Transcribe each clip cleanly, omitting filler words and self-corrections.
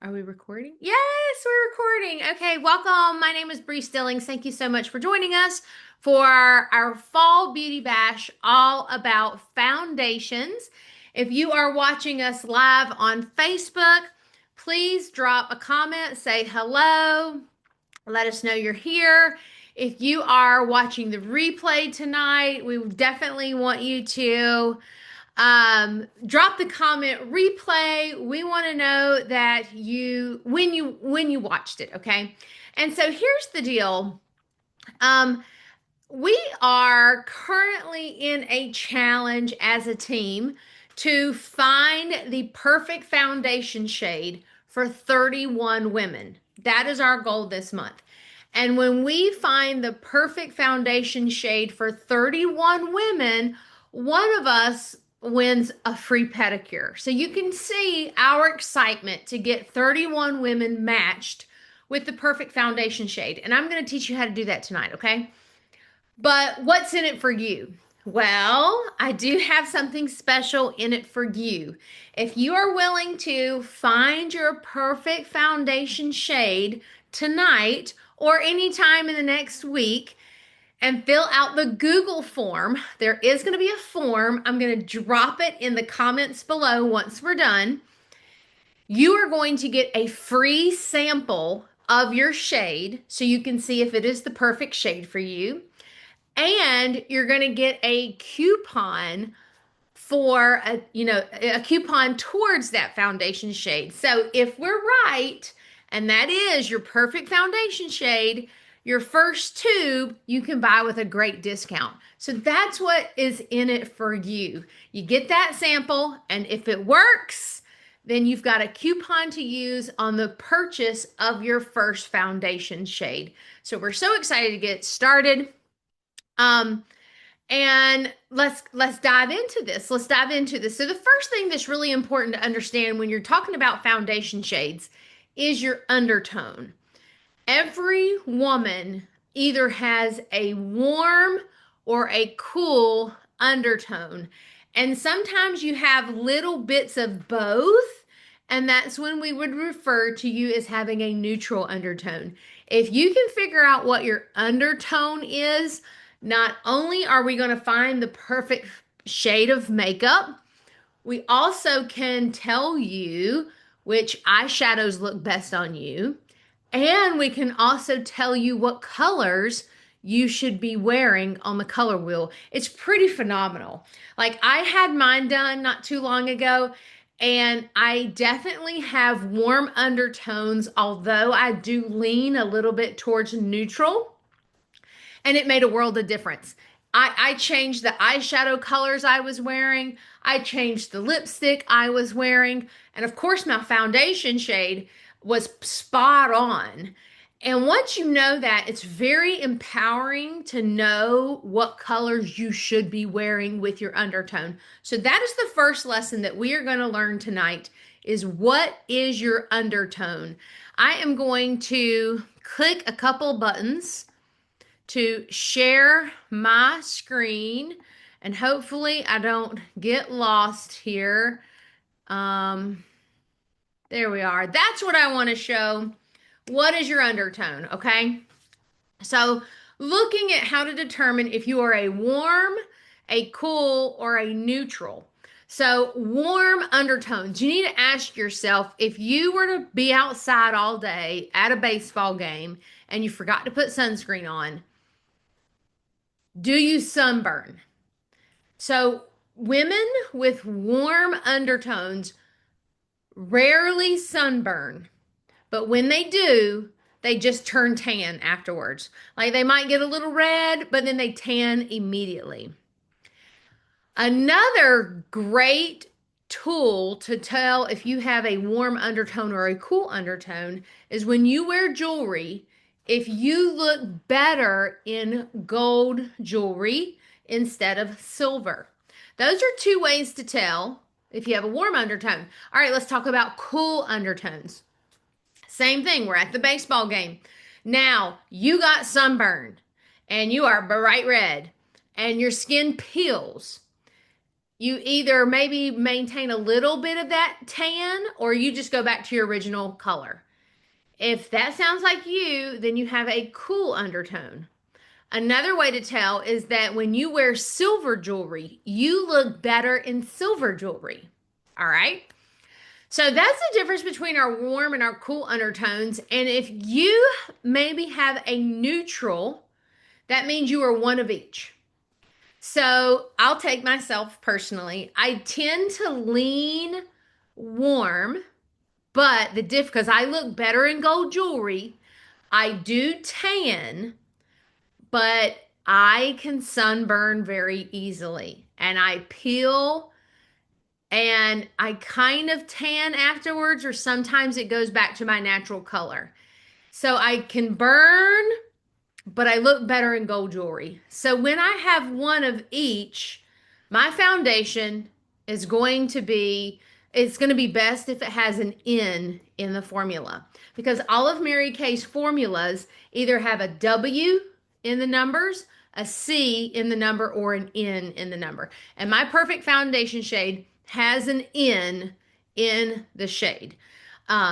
Are we recording? Yes, we're recording. Okay, welcome. My name is Bree Stillings. Thank you so much for joining us for our Fall Beauty Bash, all about foundations. If you are watching us live on Facebook, please drop a comment, say hello, let us know you're here. If you are watching the replay tonight, we definitely want you to drop the comment replay. We want to know that you watched it. Okay. And so here's the deal. um we are currently in a challenge as a team to find the perfect foundation shade for 31 women. That is our goal this month. And when we find the perfect foundation shade for 31 women, one of us wins a free pedicure. So you can see our excitement to get 31 women matched with the perfect foundation shade. And I'm going to teach you how to do that tonight, okay? But what's in it for you? Well, I do have something special in it for you. If you are willing to find your perfect foundation shade tonight or anytime in the next week and fill out the Google form, there is going to be a form. I'm going to drop it in the comments below once we're done. You are going to get a free sample of your shade so you can see if it is the perfect shade for you. And you're going to get a coupon for a coupon towards that foundation shade. So if we're right, and that is your perfect foundation shade, your first tube you can buy with a great discount. So that's what is in it for you. You get that sample, and if it works, then you've got a coupon to use on the purchase of your first foundation shade. So we're so excited to get started. Um, and let's dive into this. Let's dive into this. So the first thing that's really important to understand when you're talking about foundation shades is your undertone. Every woman either has a warm or a cool undertone. And sometimes you have little bits of both, and that's when we would refer to you as having a neutral undertone. If you can figure out what your undertone is, not only are we going to find the perfect shade of makeup, we also can tell you which eyeshadows look best on you. And we can also tell you what colors you should be wearing on the color wheel. It's pretty phenomenal. Like, I had mine done not too long ago, and I definitely have warm undertones, although I do lean a little bit towards neutral, and it made a world of difference. I changed the eyeshadow colors I was wearing. I changed the lipstick I was wearing. And of course, my foundation shade was spot on. And once you know that, it's very empowering to know what colors you should be wearing with your undertone. So that is the first lesson that we are going to learn tonight is what is your undertone. I am going to click a couple buttons to share my screen, and hopefully I don't get lost here. There we are. That's what I want to show. What is your undertone? Okay. So looking at how to determine if you are a warm, a cool, or a neutral. So warm undertones. You need to ask yourself, if you were to be outside all day at a baseball game and you forgot to put sunscreen on, do you sunburn? So women with warm undertones rarely sunburn, but when they do, they just turn tan afterwards. Like, they might get a little red, but then they tan immediately. Another great tool to tell if you have a warm undertone or a cool undertone is when you wear jewelry, if you look better in gold jewelry instead of silver. Those are two ways to tell if you have a warm undertone. All right, let's talk about cool undertones. Same thing, we're at the baseball game. Now, you got sunburned and you are bright red and your skin peels. you either maybe maintain a little bit of that tan or you just go back to your original color. If that sounds like you, then you have a cool undertone. Another way to tell is that when you wear silver jewelry, you look better in silver jewelry. All right. So that's the difference between our warm and our cool undertones. And if you maybe have a neutral, that means you are one of each. So I'll take myself personally. I tend to lean warm, but because I look better in gold jewelry, I do tan, but I can sunburn very easily and I peel and I kind of tan afterwards, or sometimes it goes back to my natural color. So I can burn, but I look better in gold jewelry. So when I have one of each, my foundation is going to be, it's going to be best if it has an N in the formula because all of Mary Kay's formulas either have a W in the numbers, a C in the number, or an N in the number. And my perfect foundation shade has an N in the shade.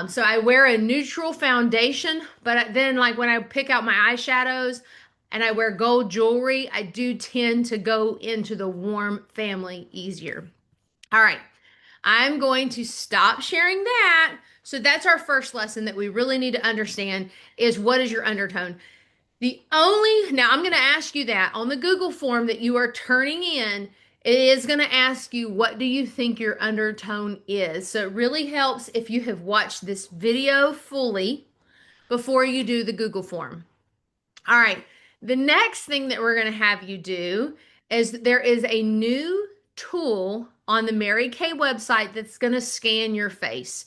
So I wear a neutral foundation, but then like when I pick out my eyeshadows and I wear gold jewelry, I do tend to go into the warm family easier. All right. I'm going to stop sharing that. So that's our first lesson that we really need to understand is what is your undertone? Now I'm going to ask you that on the Google form that you are turning in, it is going to ask you, what do you think your undertone is? So it really helps if you have watched this video fully before you do the Google form. All right. The next thing that we're going to have you do is there is a new tool on the Mary Kay website that's going to scan your face.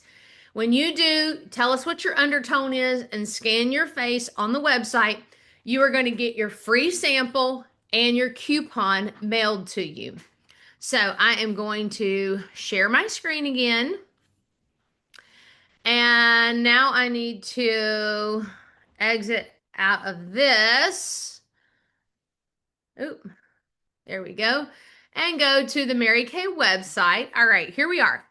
When you do, tell us what your undertone is and scan your face on the website, you are going to get your free sample and your coupon mailed to you. So I am going to share my screen again. And now I need to exit out of this. Oop, there we go. And go to the Mary Kay website. All right, here we are.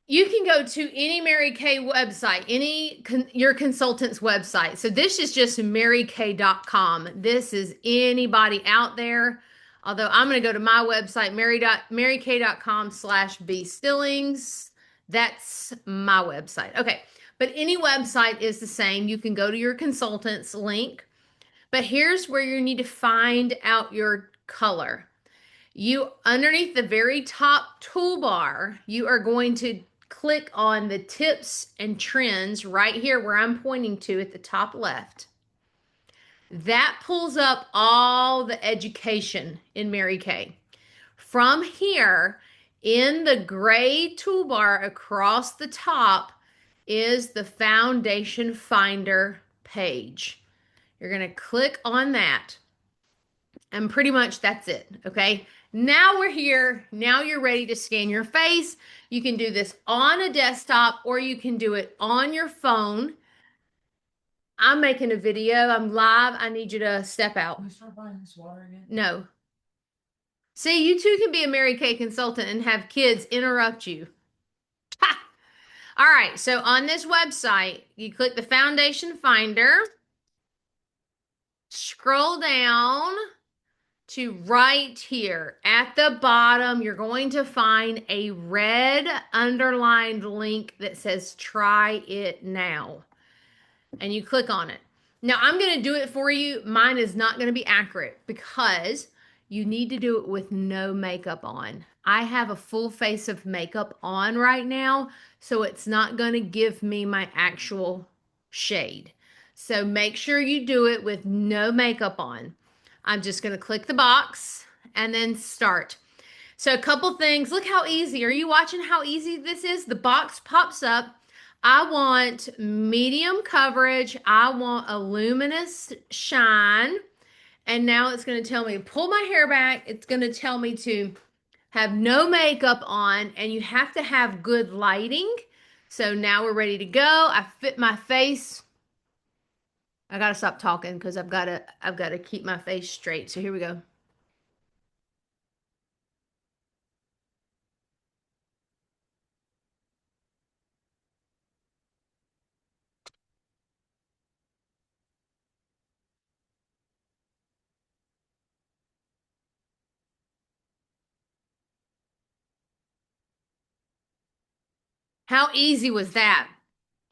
You can go to any Mary Kay website, your consultant's website. So this is just marykay.com. This is anybody out there. Although I'm going to go to my website, marykay.com/bstillings. That's my website. Okay. But any website is the same. You can go to your consultant's link. But here's where you need to find out your color. Underneath the very top toolbar, you are going to click on the tips and trends right here where I'm pointing to at the top left. That pulls up all the education in Mary Kay. From here, in the gray toolbar across the top is the Foundation Finder page. You're going to click on that. And pretty much that's it, okay? Now we're here. Now you're ready to scan your face. You can do this on a desktop or you can do it on your phone. I'm making a video. I'm live. I need you to step out. Can we start buying this water again? No. See, you too can be a Mary Kay consultant and have kids interrupt you. Ha! All right, so on this website, you click the Foundation Finder, scroll down to right here. At the bottom, you're going to find a red underlined link that says try it now. And you click on it. Now I'm going to do it for you. Mine is not going to be accurate because you need to do it with no makeup on. I have a full face of makeup on right now, so it's not going to give me my actual shade. So make sure you do it with no makeup on. I'm just going to click the box and then start. So a couple things. Look how easy. Are you watching how easy this is? The box pops up. I want medium coverage. I want a luminous shine. And now it's going to tell me to pull my hair back. It's going to tell me to have no makeup on, and you have to have good lighting. So now we're ready to go. I fit my face. I gotta stop talking because I've got to keep my face straight. So here we go. How easy was that?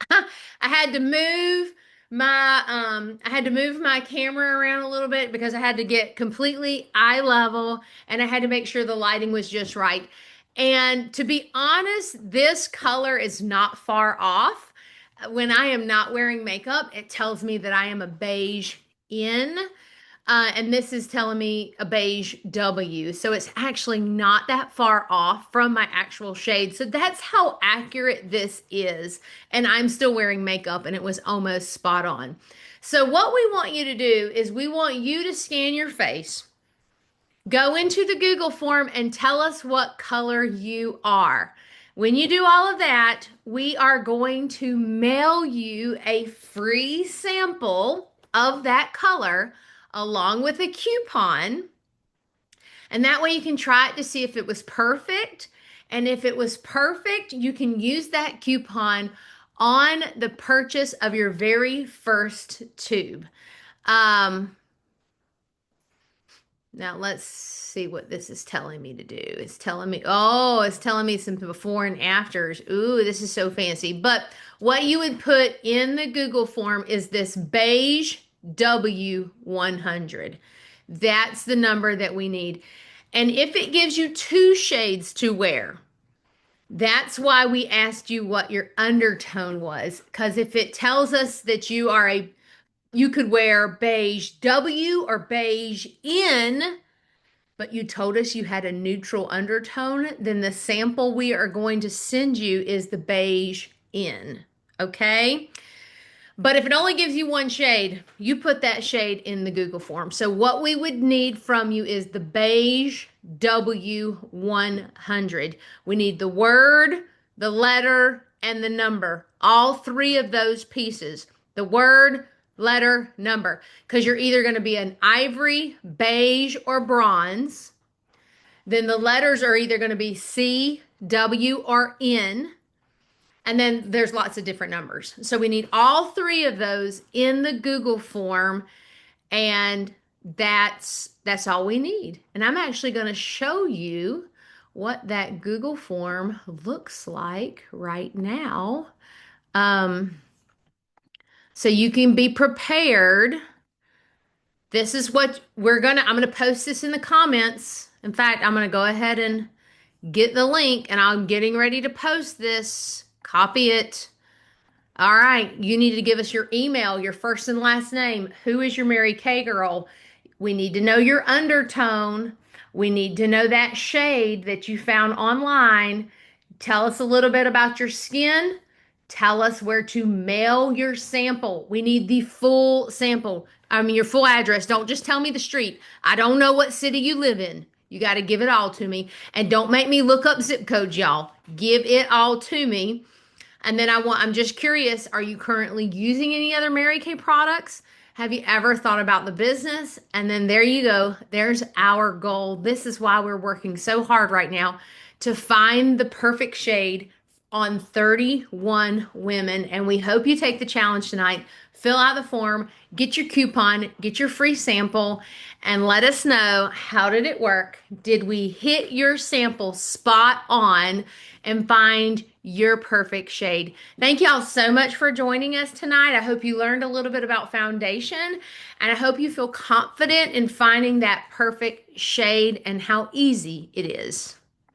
I had to move my camera around a little bit because I had to get completely eye level and I had to make sure the lighting was just right. And to be honest, this color is not far off. When I am not wearing makeup, it tells me that I am a beige in. And this is telling me a beige W. So it's actually not that far off from my actual shade. So that's how accurate this is. And I'm still wearing makeup and it was almost spot on. So what we want you to do is we want you to scan your face, go into the Google form and tell us what color you are. When you do all of that, we are going to mail you a free sample of that color along with a coupon. And that way you can try it to see if it was perfect. And if it was perfect, you can use that coupon on the purchase of your very first tube. Um, Now let's see what this is telling me to do. It's telling me some before and afters. Ooh, this is so fancy. But what you would put in the Google form is this beige W100. That's the number that we need. And if it gives you two shades to wear, that's why we asked you what your undertone was. Because if it tells us that you could wear beige W or beige N, but you told us you had a neutral undertone, then the sample we are going to send you is the beige in. Okay? But if it only gives you one shade, you put that shade in the Google form. So what we would need from you is the beige W100. We need the word, the letter, and the number. All three of those pieces. The word, letter, number. Because you're either going to be an ivory, beige, or bronze. Then the letters are either going to be C, W, or N. And then there's lots of different numbers. So we need all three of those in the Google form, and that's all we need. And I'm actually going to show you what that Google form looks like right now. Um, so you can be prepared. This is what I'm gonna post this in the comments. In fact, I'm gonna go ahead and get the link and I'm getting ready to post this. Copy it. All right, you need to give us your email, your first and last name. Who is your Mary Kay girl? We need to know your undertone. We need to know that shade that you found online. Tell us a little bit about your skin. Tell us where to mail your sample. We need the full sample. I mean, your full address. Don't just tell me the street. I don't know what city you live in. You got to give it all to me. And don't make me look up zip codes, y'all. Give it all to me. And then I'm just curious, are you currently using any other Mary Kay products? Have you ever thought about the business? And then there you go. There's our goal. This is why we're working so hard right now to find the perfect shade on 31 women. And we hope you take the challenge tonight. Fill out the form, get your coupon, get your free sample, and let us know, how did it work? Did we hit your sample spot on and find your perfect shade? Thank y'all so much for joining us tonight. I hope you learned a little bit about foundation, and I hope you feel confident in finding that perfect shade and how easy it is.